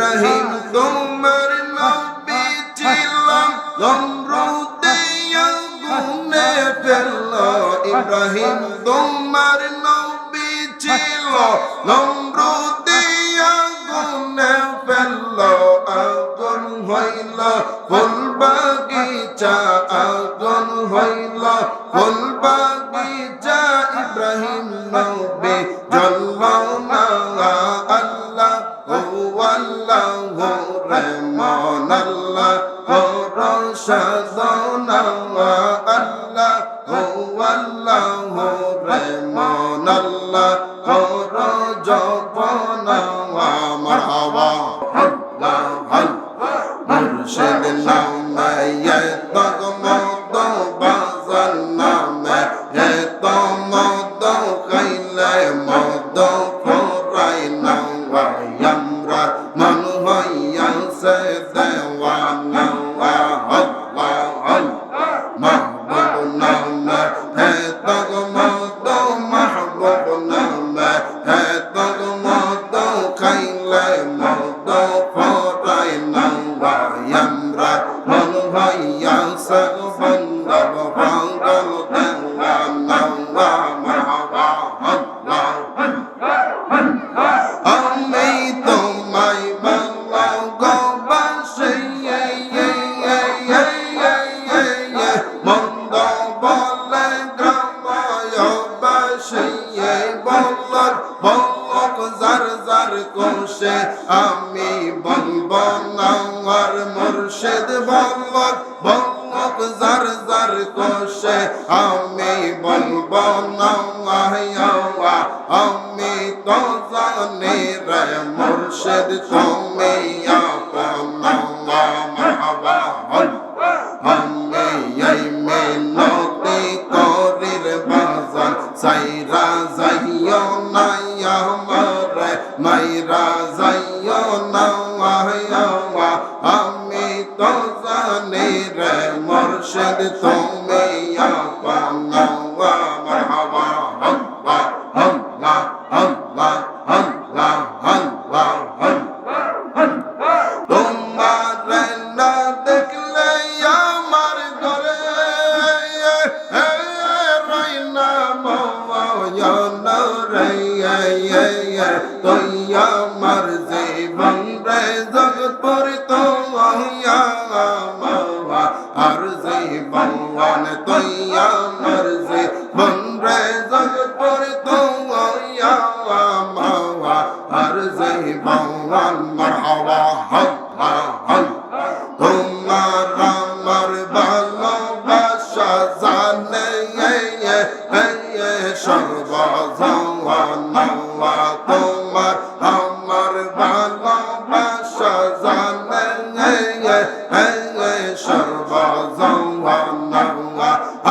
ইব্রাহিম তোমার নবী ছিলাম নমরুদে আগুনে ফেললো ইব্রাহিম তোমার নবী ছিল নমরুদে আগুনে ফেললো আগুন হইল ফুল বাগিচা আগুন হইল ফুল বাগিচা ইব্রাহিম নবী জ্বললো না আল্লাহ ও আল্লাহ রহমান আল্লাহ ও রশাদনা আল্লাহ ও আল্লাহ রহমান আল্লাহ ও রজবনা মারহাবা আল্লাহ মুর্শিদ নামে তগমদ বাজার নামে তমদ খাইলে মদ ফরাই না আমরা মন হইয়াছে দেওয়ানা মাহবুব নামে হে তগমদ মাহবুব নামে হে তগমদ খাইলে মদ ফরাই না আমরা মন হইয়াছে বন্দব পাগল দেওয়ানা মারহাবা আল্লাহ আমি তোমায় ভালোবাসি মন্দ বলে গ্রামবাসী বলক বলক যার যার কোষে আমি বলবো না আর মুর্শিদ বলক বলক যার যার কোষে আমি বলবো না আমি তো জানি রে মুর্শিদ তুমি আপন মারহাবা আমি এই মিনতি করি রে বাজান সাইরা যাইও না আমারে মাইরা যাইও না আমি তো জানি রে মুর্শিদ তুমি আপন মারহাবা আল্লাহ আল্লাহ আল্লাহ আল্লাহ আল্লাহ তোমার না দেখলে আমার ঘরে রাইনা ময়ন রে তুই আমার জীবন রে জগৎপুর তো আর জীবন তুই আমার জীবন রে জগৎপুর তো আর জীবন মারহাবা তোমার আমার ভালোবাসা জানে সর্বজনা তোমার আমার ভালোবাসা জানে সর্বজনা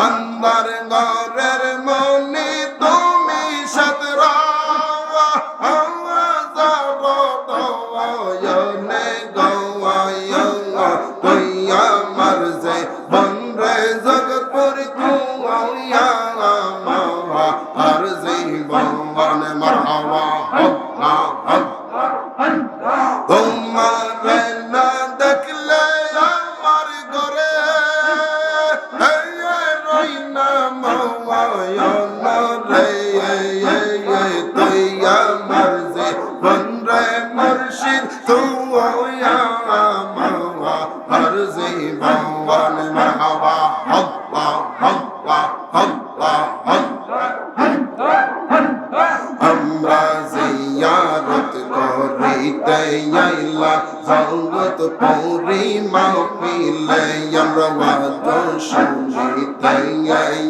আন্দার ঘরের মনি তুমি সতরা তুই আমার যে বনরে জগৎপুর আর জীবন মারহাবা তোমার না দেখলে আমার ঘরে রইনা ময়ন রে তুই আমার যে বনরে মুর্শিদ তুই আর জীবন মারহাবা আল্লাহ আল্লাহ আল্লাহ আমরা জিয়ারত করিতে আইলা জগৎ পুরি মাহফিলে আমরা ওয়াজ শুনিতে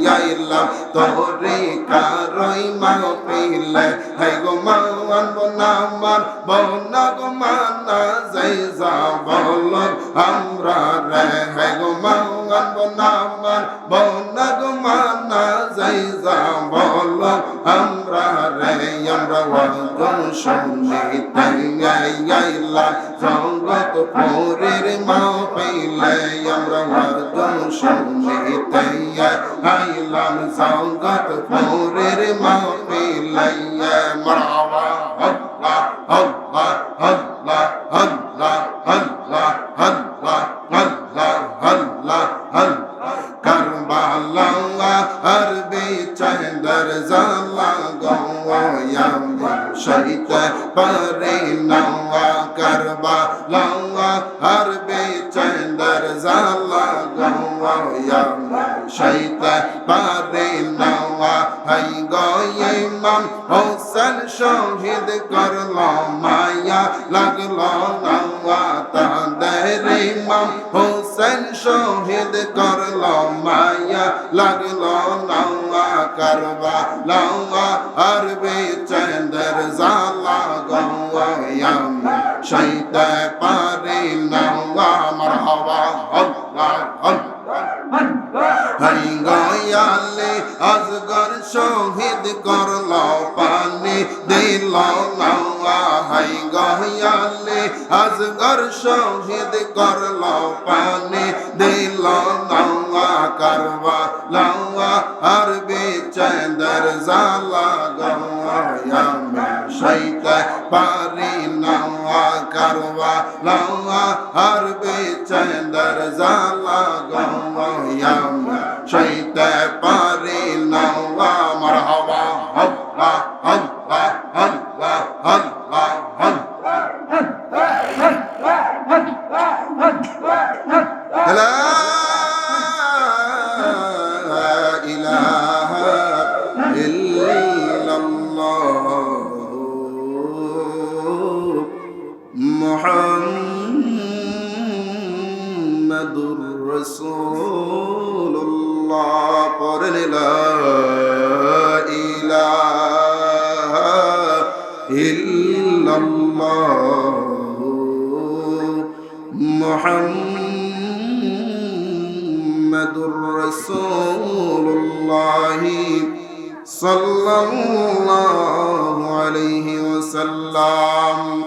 আইলা তোরে কারই মাহফিলে হে গো মান বনামান বনা গো মানা যাই যা বল আমরা রে হে গো মান বনামান বনা গো মানা যাই যা বল আমরা রে আমরা ওয়াজ শুনিতে আইলা জগৎ পুরের মাহফিলে আমরা ওয়াজ শুনিতে আইলাম জগৎ পুরের মাহফিলে মারহাবা আল্লাহ আল্লাহ আল্লাহ আল্লাহ আল্লাহ আল্লাহ আল্লাহ আল্লাহ আল্লাহ কারবালা আরবি চাঁদের জালা গোয়াম শহীদ পারে নওয়া কারবালা আরবি চাঁদের জালা গোয়াম শহীদ পারে নওয়া হাই গয়ে ইমাম হোসেন শহীদ করলো মায়া লাগলো নওয়া তাদের ইমাম হোসেন শহীদ করলো মায়া লাগলো নওয়া কারবালা আরবি চাঁদের জালা গোয়াম শহীদ পারে নওয়া মারহাবা আল্লাহ হাই গয়ালে আজগর শহীদ করলো পানি দিল নওয়া হাই গয়ালে আজগর শহীদ করলো পানি দিল নওয়া কারবালা আরবি চাঁদের জালা গোয়াম শহীদ পারে নওয়া কারবালা আরবি চাঁদের জালা গোয়াম শহীদ পারে নওয়া মারহাবা আল্লাহ আল্লাহ আল্লাহ আল্লাহ লা ইলাহা ইল্লাল্লাহ মুহাম্মাদুর রাসূলুল্লাহ পড়েন লা ইলাহা ইল্লাল্লাহ মুহাম্মাদুর রাসূলুল্লাহ সাল্লাল্লাহু আলাইহি ওয়াসাল্লাম